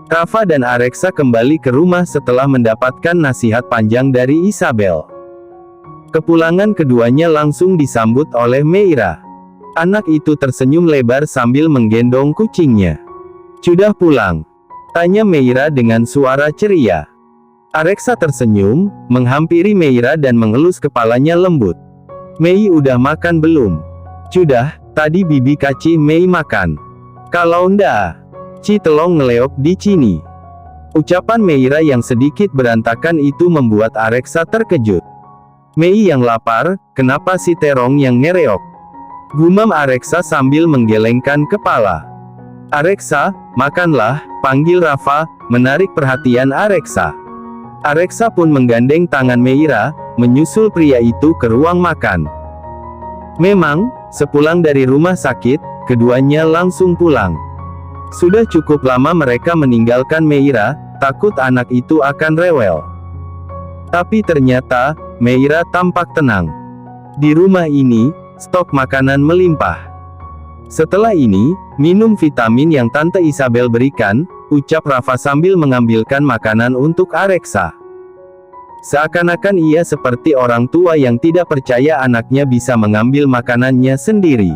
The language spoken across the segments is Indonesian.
Rafa dan Areksa kembali ke rumah setelah mendapatkan nasihat panjang dari Isabel. Kepulangan keduanya langsung disambut oleh Meira. Anak itu tersenyum lebar sambil menggendong kucingnya. "Sudah pulang?" tanya Meira dengan suara ceria. Areksa tersenyum, menghampiri Meira dan mengelus kepalanya lembut. "Mei udah makan belum?" "Sudah, tadi bibi kasih Mei makan." "Kalau ndak, Ci telong ngeleok di sini." Ucapan Meira yang sedikit berantakan itu membuat Areksa terkejut. "Mei yang lapar, kenapa si terong yang ngereok?" gumam Areksa sambil menggelengkan kepala. "Areksa, makanlah," panggil Rafa, menarik perhatian Areksa. Areksa pun menggandeng tangan Meira, menyusul pria itu ke ruang makan. Memang, sepulang dari rumah sakit, keduanya langsung pulang. Sudah cukup lama mereka meninggalkan Meira, takut anak itu akan rewel. Tapi ternyata, Meira tampak tenang. Di rumah ini, stok makanan melimpah. "Setelah ini, minum vitamin yang Tante Isabel berikan," ucap Rafa sambil mengambilkan makanan untuk Areksa. Seakan-akan ia seperti orang tua yang tidak percaya anaknya bisa mengambil makanannya sendiri.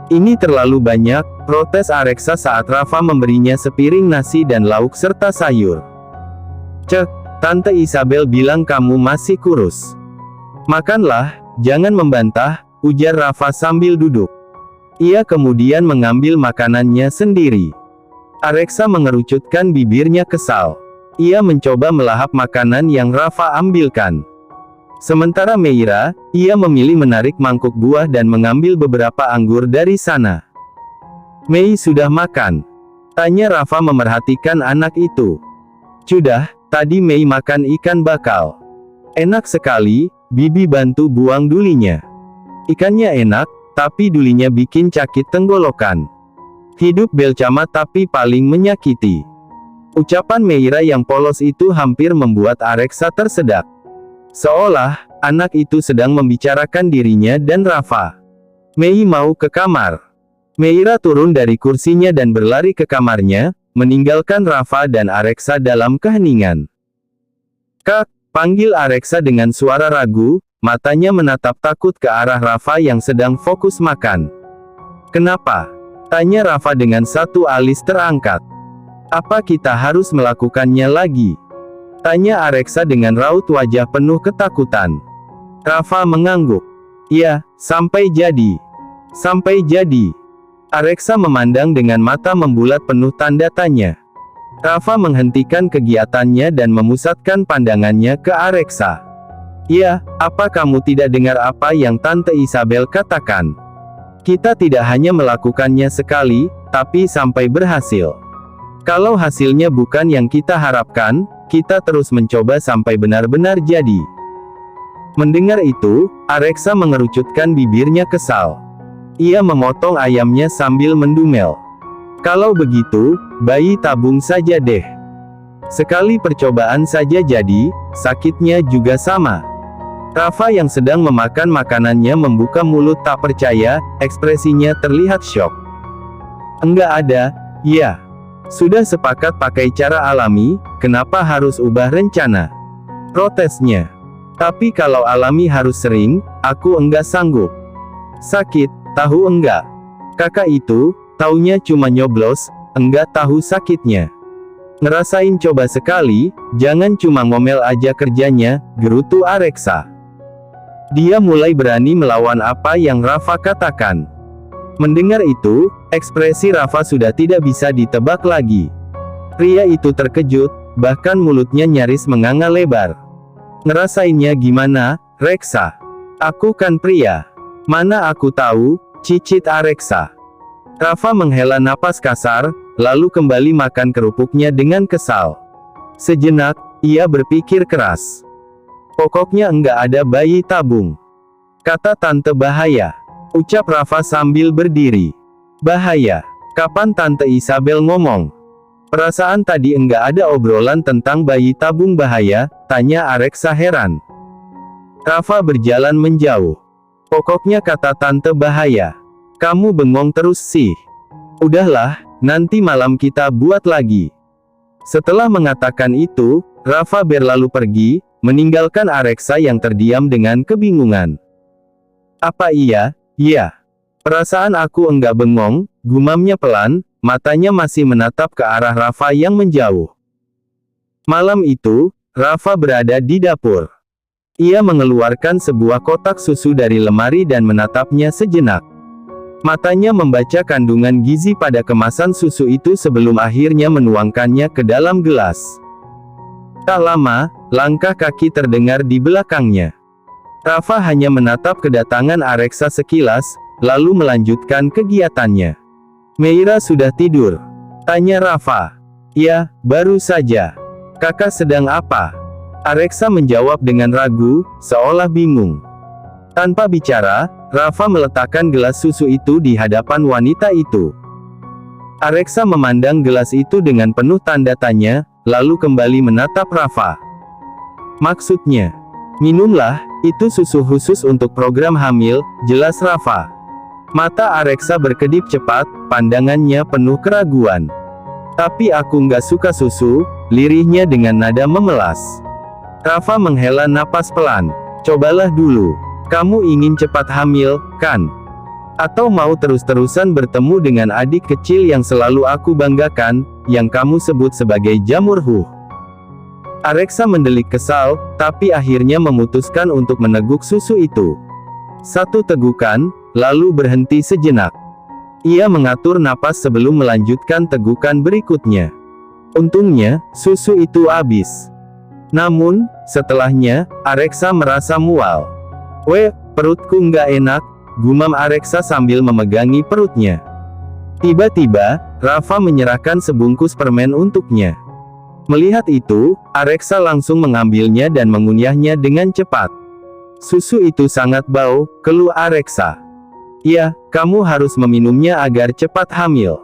"Ini terlalu banyak," protes Areksa saat Rafa memberinya sepiring nasi dan lauk serta sayur. "Cek, Tante Isabel bilang kamu masih kurus. Makanlah, jangan membantah," ujar Rafa sambil duduk. Ia kemudian mengambil makanannya sendiri. Areksa mengerucutkan bibirnya kesal. Ia mencoba melahap makanan yang Rafa ambilkan. Sementara Meira, ia memilih menarik mangkuk buah dan mengambil beberapa anggur dari sana. "Mei sudah makan?" tanya Rafa memerhatikan anak itu. "Sudah, tadi Mei makan ikan bakal. Enak sekali, bibi bantu buang dulinya." "Ikannya enak, tapi dulinya bikin sakit tenggorokan. Hidup belcamat tapi paling menyakiti." Ucapan Meira yang polos itu hampir membuat Areksa tersedak. Seolah, anak itu sedang membicarakan dirinya dan Rafa. "Mei mau ke kamar." Meira turun dari kursinya dan berlari ke kamarnya, meninggalkan Rafa dan Areksa dalam keheningan. "Kak," panggil Areksa dengan suara ragu, matanya menatap takut ke arah Rafa yang sedang fokus makan. "Kenapa?" tanya Rafa dengan satu alis terangkat. "Apa kita harus melakukannya lagi?" tanya Areksa dengan raut wajah penuh ketakutan. Rafa mengangguk. "Ya, sampai jadi. Sampai jadi." Areksa memandang dengan mata membulat penuh tanda tanya. Rafa menghentikan kegiatannya dan memusatkan pandangannya ke Areksa. "Ya, apa kamu tidak dengar apa yang Tante Isabel katakan? Kita tidak hanya melakukannya sekali, tapi sampai berhasil. Kalau hasilnya bukan yang kita harapkan, kita terus mencoba sampai benar-benar jadi." Mendengar itu, Areksa mengerucutkan bibirnya kesal. Ia memotong ayamnya sambil mendumel. "Kalau begitu, bayi tabung saja deh. Sekali percobaan saja jadi, sakitnya juga sama." Rafa yang sedang memakan makanannya membuka mulut tak percaya, ekspresinya terlihat syok. "Enggak ada, ya. Sudah sepakat pakai cara alami, kenapa harus ubah rencana?" protesnya. "Tapi kalau alami harus sering, aku enggak sanggup." "Sakit, tahu enggak? Kakak itu, taunya cuma nyoblos, enggak tahu sakitnya. Ngerasain coba sekali, jangan cuma ngomel aja kerjanya," gerutu Areksa. Dia mulai berani melawan apa yang Rafa katakan. Mendengar itu, ekspresi Rafa sudah tidak bisa ditebak lagi. Pria itu terkejut, bahkan mulutnya nyaris menganga lebar. "Ngerasainnya gimana, Reksa? Aku kan pria. Mana aku tahu," cicit Areksa. Rafa menghela napas kasar, lalu kembali makan kerupuknya dengan kesal. Sejenak, ia berpikir keras. "Pokoknya enggak ada bayi tabung. Kata Tante bahaya," ucap Rafa sambil berdiri. "Bahaya? Kapan Tante Isabel ngomong? Perasaan tadi enggak ada obrolan tentang bayi tabung bahaya," tanya Areksa heran. Rafa berjalan menjauh. "Pokoknya kata Tante bahaya. Kamu bengong terus sih. Udahlah, nanti malam kita buat lagi." Setelah mengatakan itu, Rafa berlalu pergi, meninggalkan Areksa yang terdiam dengan kebingungan. Apa iya? Ya. Perasaan aku enggak bengong, gumamnya pelan, matanya masih menatap ke arah Rafa yang menjauh. Malam itu, Rafa berada di dapur. Ia mengeluarkan sebuah kotak susu dari lemari dan menatapnya sejenak. Matanya membaca kandungan gizi pada kemasan susu itu sebelum akhirnya menuangkannya ke dalam gelas. Tak lama, langkah kaki terdengar di belakangnya. Rafa hanya menatap kedatangan Areksa sekilas, lalu melanjutkan kegiatannya. "Meira sudah tidur?" tanya Rafa. "Ya, baru saja." "Kakak sedang apa?" Areksa menjawab dengan ragu, seolah bingung. Tanpa bicara, Rafa meletakkan gelas susu itu di hadapan wanita itu. Areksa memandang gelas itu dengan penuh tanda tanya, lalu kembali menatap Rafa. "Maksudnya, minumlah, itu susu khusus untuk program hamil," jelas Rafa. Mata Areksa berkedip cepat, pandangannya penuh keraguan. "Tapi aku nggak suka susu," lirihnya dengan nada memelas. Rafa menghela napas pelan. "Cobalah dulu. Kamu ingin cepat hamil, kan? Atau mau terus-terusan bertemu dengan adik kecil yang selalu aku banggakan, yang kamu sebut sebagai jamur huh?" Areksa mendelik kesal, tapi akhirnya memutuskan untuk meneguk susu itu. Satu tegukan, lalu berhenti sejenak. Ia mengatur napas sebelum melanjutkan tegukan berikutnya. Untungnya, susu itu habis. Namun, setelahnya, Areksa merasa mual. "Weh, perutku nggak enak," gumam Areksa sambil memegangi perutnya. Tiba-tiba, Rafa menyerahkan sebungkus permen untuknya. Melihat itu, Areksa langsung mengambilnya dan mengunyahnya dengan cepat. "Susu itu sangat bau," keluh Areksa. "Ya, kamu harus meminumnya agar cepat hamil."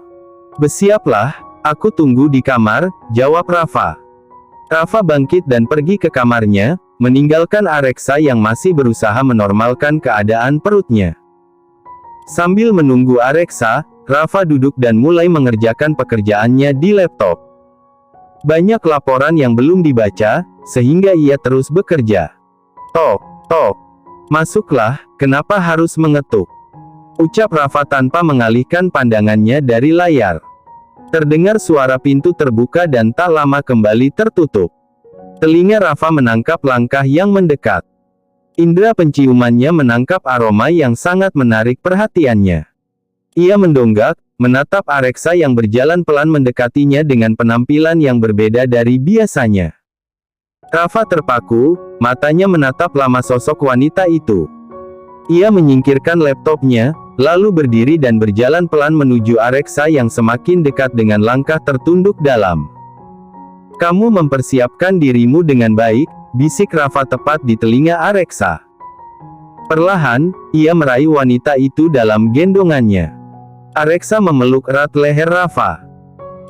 "Bersiaplah, aku tunggu di kamar," jawab Rafa. Rafa bangkit dan pergi ke kamarnya, meninggalkan Areksa yang masih berusaha menormalkan keadaan perutnya. Sambil menunggu Areksa, Rafa duduk dan mulai mengerjakan pekerjaannya di laptop. Banyak laporan yang belum dibaca, sehingga ia terus bekerja. "Tok, tok. Masuklah, kenapa harus mengetuk?" ucap Rafa tanpa mengalihkan pandangannya dari layar. Terdengar suara pintu terbuka dan tak lama kembali tertutup. Telinga Rafa menangkap langkah yang mendekat. Indera penciumannya menangkap aroma yang sangat menarik perhatiannya. Ia mendongak, menatap Areksa yang berjalan pelan mendekatinya dengan penampilan yang berbeda dari biasanya. Rafa terpaku, matanya menatap lama sosok wanita itu. Ia menyingkirkan laptopnya, lalu berdiri dan berjalan pelan menuju Areksa yang semakin dekat dengan langkah tertunduk dalam. "Kamu mempersiapkan dirimu dengan baik," bisik Rafa tepat di telinga Areksa. Perlahan, ia meraih wanita itu dalam gendongannya. Areksa memeluk erat leher Rafa.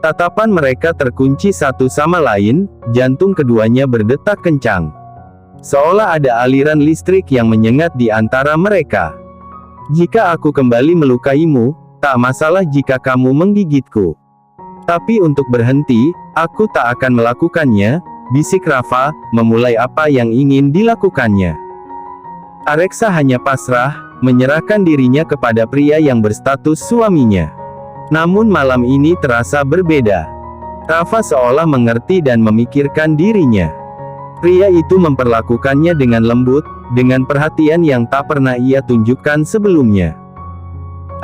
Tatapan mereka terkunci satu sama lain, jantung keduanya berdetak kencang. Seolah ada aliran listrik yang menyengat di antara mereka. "Jika aku kembali melukaimu, tak masalah jika kamu menggigitku. Tapi untuk berhenti, aku tak akan melakukannya," bisik Rafa, memulai apa yang ingin dilakukannya. Areksa hanya pasrah, menyerahkan dirinya kepada pria yang berstatus suaminya. Namun malam ini terasa berbeda. Rafa seolah mengerti dan memikirkan dirinya. Pria itu memperlakukannya dengan lembut, dengan perhatian yang tak pernah ia tunjukkan sebelumnya.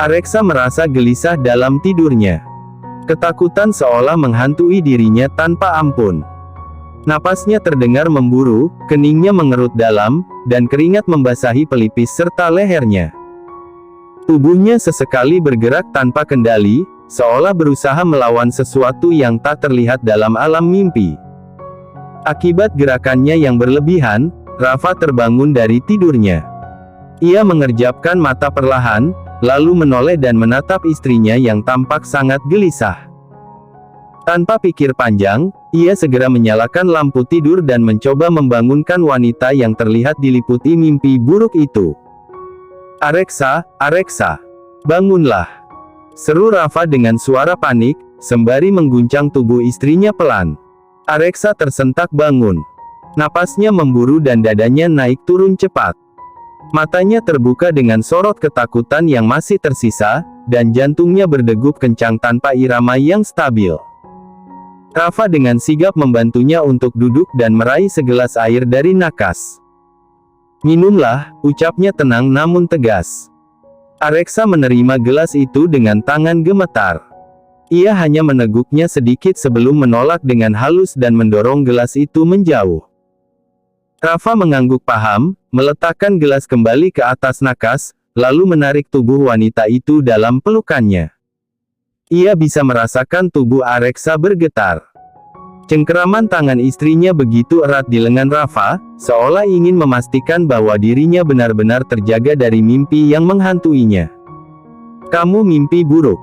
Areksa merasa gelisah dalam tidurnya. Ketakutan seolah menghantui dirinya tanpa ampun. Napasnya terdengar memburu, keningnya mengerut dalam, dan keringat membasahi pelipis serta lehernya. Tubuhnya sesekali bergerak tanpa kendali, seolah berusaha melawan sesuatu yang tak terlihat dalam alam mimpi. Akibat gerakannya yang berlebihan, Rafa terbangun dari tidurnya. Ia mengerjapkan mata perlahan, lalu menoleh dan menatap istrinya yang tampak sangat gelisah. Tanpa pikir panjang, ia segera menyalakan lampu tidur dan mencoba membangunkan wanita yang terlihat diliputi mimpi buruk itu. "Areksa, Areksa, bangunlah!" seru Rafa dengan suara panik, sembari mengguncang tubuh istrinya pelan. Areksa tersentak bangun. Napasnya memburu dan dadanya naik turun cepat. Matanya terbuka dengan sorot ketakutan yang masih tersisa, dan jantungnya berdegup kencang tanpa irama yang stabil. Rafa dengan sigap membantunya untuk duduk dan meraih segelas air dari nakas. "Minumlah," ucapnya tenang namun tegas. Areksa menerima gelas itu dengan tangan gemetar. Ia hanya meneguknya sedikit sebelum menolak dengan halus dan mendorong gelas itu menjauh. Rafa mengangguk paham, meletakkan gelas kembali ke atas nakas, lalu menarik tubuh wanita itu dalam pelukannya. Ia bisa merasakan tubuh Areksa bergetar. Cengkeraman tangan istrinya begitu erat di lengan Rafa, seolah ingin memastikan bahwa dirinya benar-benar terjaga dari mimpi yang menghantuinya. "Kamu mimpi buruk?"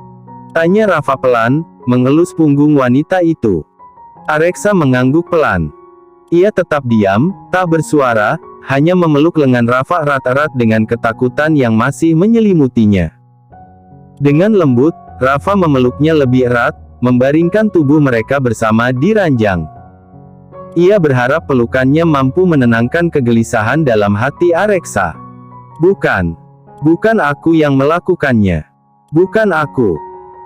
tanya Rafa pelan, mengelus punggung wanita itu. Areksa mengangguk pelan. Ia tetap diam, tak bersuara, hanya memeluk lengan Rafa erat-erat dengan ketakutan yang masih menyelimutinya. Dengan lembut, Rafa memeluknya lebih erat, membaringkan tubuh mereka bersama di ranjang. Ia berharap pelukannya mampu menenangkan kegelisahan dalam hati Areksa. Bukan aku yang melakukannya. Bukan aku."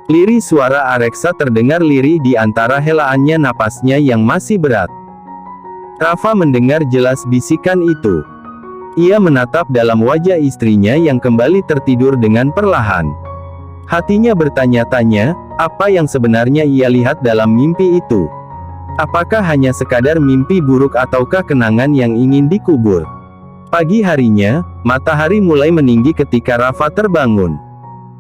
Lirih suara Areksa terdengar lirih di antara helaannya napasnya yang masih berat. Rafa mendengar jelas bisikan itu. Ia menatap dalam wajah istrinya yang kembali tertidur dengan perlahan. Hatinya bertanya-tanya, apa yang sebenarnya ia lihat dalam mimpi itu? Apakah hanya sekadar mimpi buruk ataukah kenangan yang ingin dikubur? Pagi harinya, matahari mulai meninggi ketika Rafa terbangun.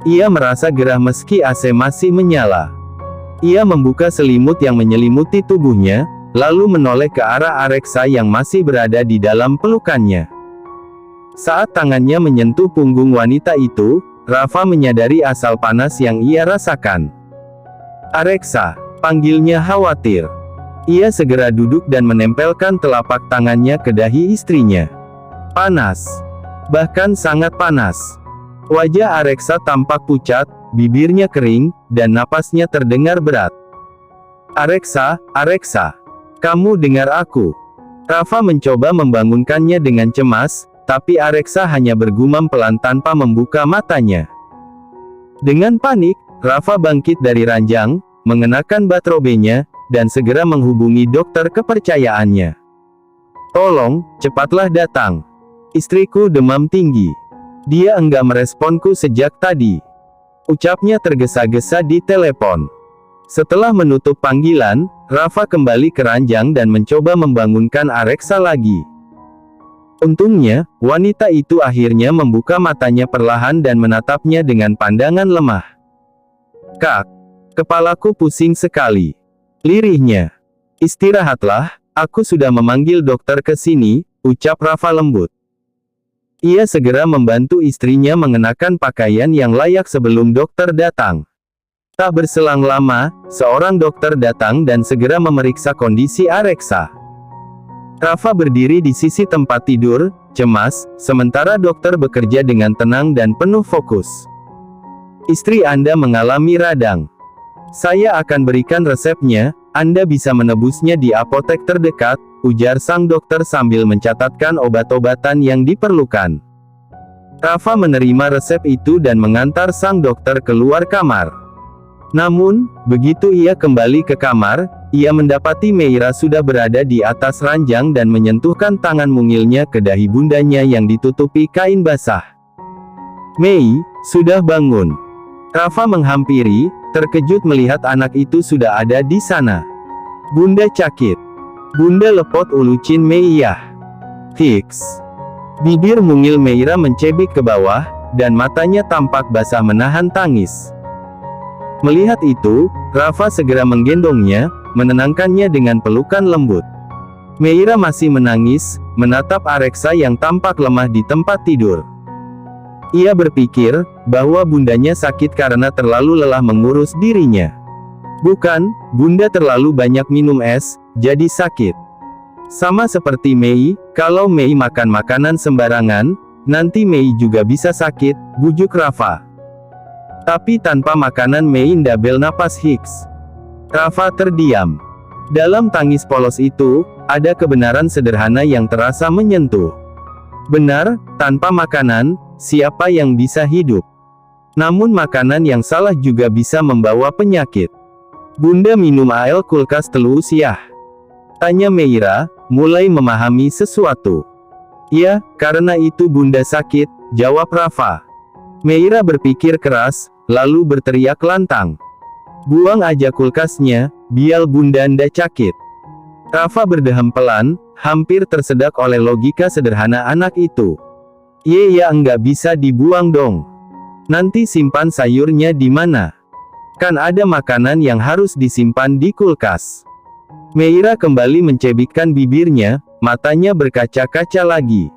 Ia merasa gerah meski AC masih menyala. Ia membuka selimut yang menyelimuti tubuhnya, lalu menoleh ke arah Areksa yang masih berada di dalam pelukannya. Saat tangannya menyentuh punggung wanita itu, Rafa menyadari asal panas yang ia rasakan. "Areksa," panggilnya khawatir. Ia segera duduk dan menempelkan telapak tangannya ke dahi istrinya. Panas. Bahkan sangat panas. Wajah Areksa tampak pucat, bibirnya kering, dan napasnya terdengar berat. "Areksa, kamu dengar aku?" Rafa mencoba membangunkannya dengan cemas, tapi Areksa hanya bergumam pelan tanpa membuka matanya. Dengan panik, Rafa bangkit dari ranjang, mengenakan batrobenya, dan segera menghubungi dokter kepercayaannya. "Tolong, cepatlah datang. Istriku demam tinggi. Dia enggak meresponku sejak tadi," ucapnya tergesa-gesa di telepon. Setelah menutup panggilan, Rafa kembali ke ranjang dan mencoba membangunkan Areksa lagi. Untungnya, wanita itu akhirnya membuka matanya perlahan dan menatapnya dengan pandangan lemah. "Kak, kepalaku pusing sekali," lirihnya. "Istirahatlah, aku sudah memanggil dokter ke sini," ucap Rafa lembut. Ia segera membantu istrinya mengenakan pakaian yang layak sebelum dokter datang. Tak berselang lama, seorang dokter datang dan segera memeriksa kondisi Areksa. Rafa berdiri di sisi tempat tidur, cemas, sementara dokter bekerja dengan tenang dan penuh fokus. "Istri Anda mengalami radang. Saya akan berikan resepnya, Anda bisa menebusnya di apotek terdekat," ujar sang dokter sambil mencatatkan obat-obatan yang diperlukan. Rafa menerima resep itu dan mengantar sang dokter keluar kamar. Namun, begitu ia kembali ke kamar, ia mendapati Meira sudah berada di atas ranjang dan menyentuhkan tangan mungilnya ke dahi bundanya yang ditutupi kain basah. "Mei, sudah bangun." Rafa menghampiri, terkejut melihat anak itu sudah ada di sana. "Bunda cakit." Bunda lepot ulucin Meiyah. "Hiks." Bibir mungil Meira mencebik ke bawah, dan matanya tampak basah menahan tangis. Melihat itu, Rafa segera menggendongnya, menenangkannya dengan pelukan lembut. Meira masih menangis, menatap Areksa yang tampak lemah di tempat tidur. Ia berpikir, bahwa bundanya sakit karena terlalu lelah mengurus dirinya. Bukan, bunda terlalu banyak minum es, jadi sakit. Sama seperti Mei, kalau Mei makan makanan sembarangan, nanti Mei juga bisa sakit, bujuk Rafa. Tapi tanpa makanan Mei ndabel napas Hiks. Rafa terdiam. Dalam tangis polos itu, ada kebenaran sederhana yang terasa menyentuh. Benar, tanpa makanan, siapa yang bisa hidup? Namun makanan yang salah juga bisa membawa penyakit. Bunda minum air kulkas telus ya? Tanya Meira, mulai memahami sesuatu. Ya, karena itu Bunda sakit, jawab Rafa. Meira berpikir keras, lalu berteriak lantang. Buang aja kulkasnya, biar Bunda ndak sakit. Rafa berdehem pelan, hampir tersedak oleh logika sederhana anak itu. Ya enggak bisa dibuang dong. Nanti simpan sayurnya di mana? Kan ada makanan yang harus disimpan di kulkas. Meira kembali mencebikkan bibirnya, matanya berkaca-kaca lagi.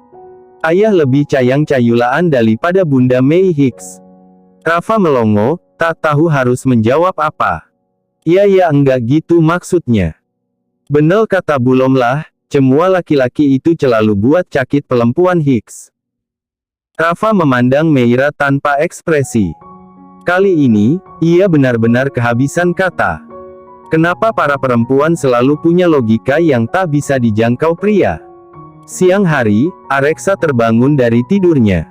Ayah lebih sayang Cayulaan daripada Bunda Mei Hicks. Rafa melongo, tak tahu harus menjawab apa. Ya enggak gitu maksudnya. Bener kata Bulomlah, semua laki-laki itu selalu buat sakit perempuan Hicks. Rafa memandang Meira tanpa ekspresi. Kali ini, ia benar-benar kehabisan kata. Kenapa para perempuan selalu punya logika yang tak bisa dijangkau pria? Siang hari, Areksa terbangun dari tidurnya.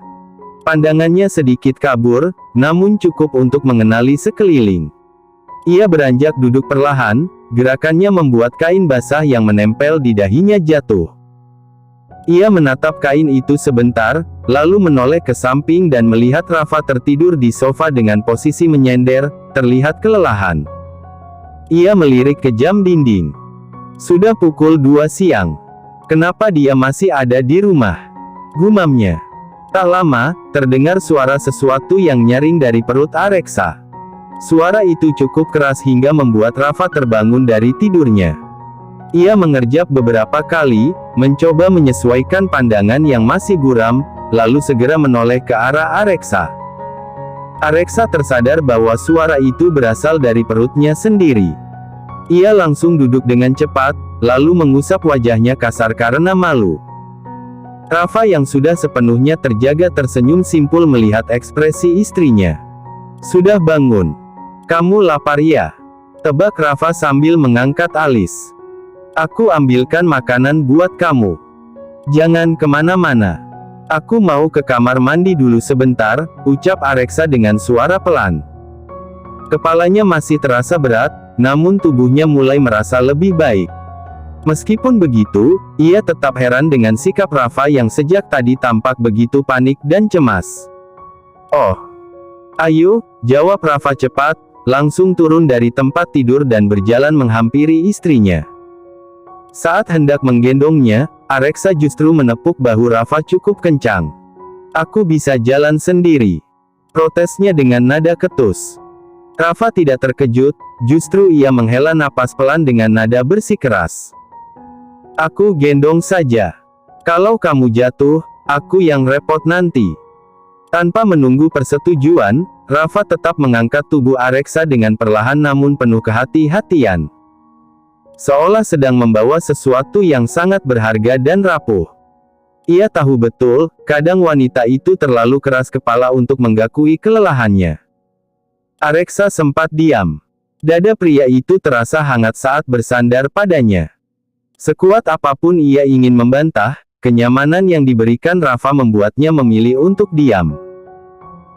Pandangannya sedikit kabur, namun cukup untuk mengenali sekeliling. Ia beranjak duduk perlahan, gerakannya membuat kain basah yang menempel di dahinya jatuh. Ia menatap kain itu sebentar, lalu menoleh ke samping dan melihat Rafa tertidur di sofa dengan posisi menyender, terlihat kelelahan. Ia melirik ke jam dinding. Sudah pukul 2 siang. Kenapa dia masih ada di rumah? Gumamnya. Tak lama, terdengar suara sesuatu yang nyaring dari perut Areksa. Suara itu cukup keras hingga membuat Rafa terbangun dari tidurnya. Ia mengerjap beberapa kali, mencoba menyesuaikan pandangan yang masih buram, lalu segera menoleh ke arah Areksa. Areksa tersadar bahwa suara itu berasal dari perutnya sendiri. Ia langsung duduk dengan cepat, lalu mengusap wajahnya kasar karena malu. Rafa yang sudah sepenuhnya terjaga tersenyum simpul melihat ekspresi istrinya. Sudah bangun. Kamu lapar ya? Tebak Rafa sambil mengangkat alis. Aku ambilkan makanan buat kamu. Jangan kemana-mana. Aku mau ke kamar mandi dulu sebentar, ucap Areksa dengan suara pelan. Kepalanya masih terasa berat, namun tubuhnya mulai merasa lebih baik. Meskipun begitu, ia tetap heran dengan sikap Rafa yang sejak tadi tampak begitu panik dan cemas. Oh, ayo, jawab Rafa cepat, langsung turun dari tempat tidur dan berjalan menghampiri istrinya. Saat hendak menggendongnya, Areksa justru menepuk bahu Rafa cukup kencang. Aku bisa jalan sendiri. Protesnya dengan nada ketus. Rafa tidak terkejut, justru ia menghela napas pelan dengan nada bersikeras. Aku gendong saja. Kalau kamu jatuh, aku yang repot nanti. Tanpa menunggu persetujuan, Rafa tetap mengangkat tubuh Areksa dengan perlahan namun penuh kehati-hatian. Seolah sedang membawa sesuatu yang sangat berharga dan rapuh. Ia tahu betul, kadang wanita itu terlalu keras kepala untuk menggakui kelelahannya. Areksa sempat diam. Dada pria itu terasa hangat saat bersandar padanya. Sekuat apapun ia ingin membantah, kenyamanan yang diberikan Rafa membuatnya memilih untuk diam.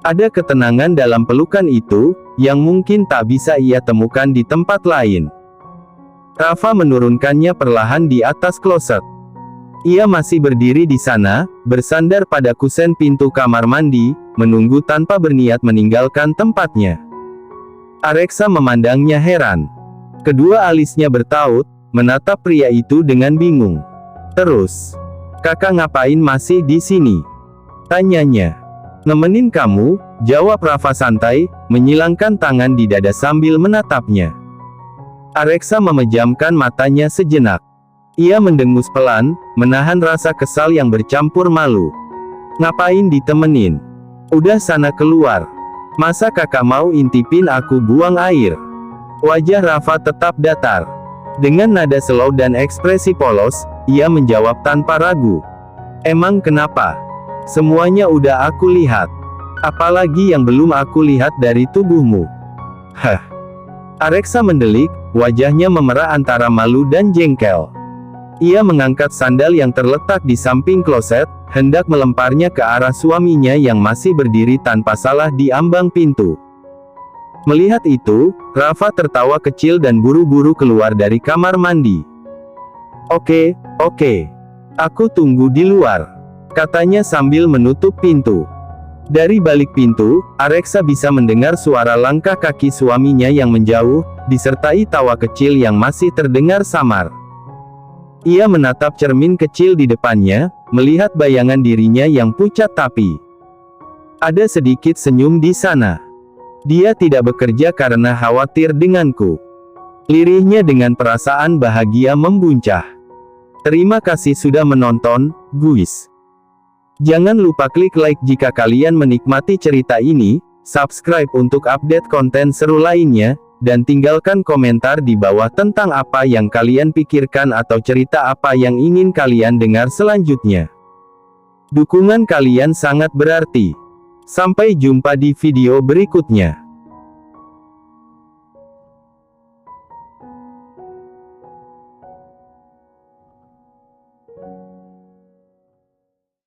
Ada ketenangan dalam pelukan itu, yang mungkin tak bisa ia temukan di tempat lain. Rafa menurunkannya perlahan di atas kloset. Ia masih berdiri di sana, bersandar pada kusen pintu kamar mandi, menunggu tanpa berniat meninggalkan tempatnya. Areksa memandangnya heran. Kedua alisnya bertaut, menatap pria itu dengan bingung. Terus, kakak ngapain masih di sini? Tanyanya. Nemenin kamu, jawab Rafa santai, menyilangkan tangan di dada sambil menatapnya. Areksa memejamkan matanya sejenak. Ia mendengus pelan, menahan rasa kesal yang bercampur malu. Ngapain ditemenin? Udah sana keluar. Masa kakak mau intipin aku buang air? Wajah Rafa tetap datar. Dengan nada slow dan ekspresi polos, ia menjawab tanpa ragu. Emang kenapa? Semuanya udah aku lihat. Apalagi yang belum aku lihat dari tubuhmu? Hah. Areksa mendelik, wajahnya memerah antara malu dan jengkel. Ia mengangkat sandal yang terletak di samping kloset, hendak melemparnya ke arah suaminya yang masih berdiri tanpa salah di ambang pintu. Melihat itu, Rafa tertawa kecil dan buru-buru keluar dari kamar mandi. Oke, aku tunggu di luar, katanya sambil menutup pintu. Dari balik pintu, Areksa bisa mendengar suara langkah kaki suaminya yang menjauh, disertai tawa kecil yang masih terdengar samar. Ia menatap cermin kecil di depannya, melihat bayangan dirinya yang pucat tapi ada sedikit senyum di sana. Dia tidak bekerja karena khawatir denganku. Lirihnya dengan perasaan bahagia membuncah. Terima kasih sudah menonton, guys. Jangan lupa klik like jika kalian menikmati cerita ini, subscribe untuk update konten seru lainnya, dan tinggalkan komentar di bawah tentang apa yang kalian pikirkan atau cerita apa yang ingin kalian dengar selanjutnya. Dukungan kalian sangat berarti. Sampai jumpa di video berikutnya.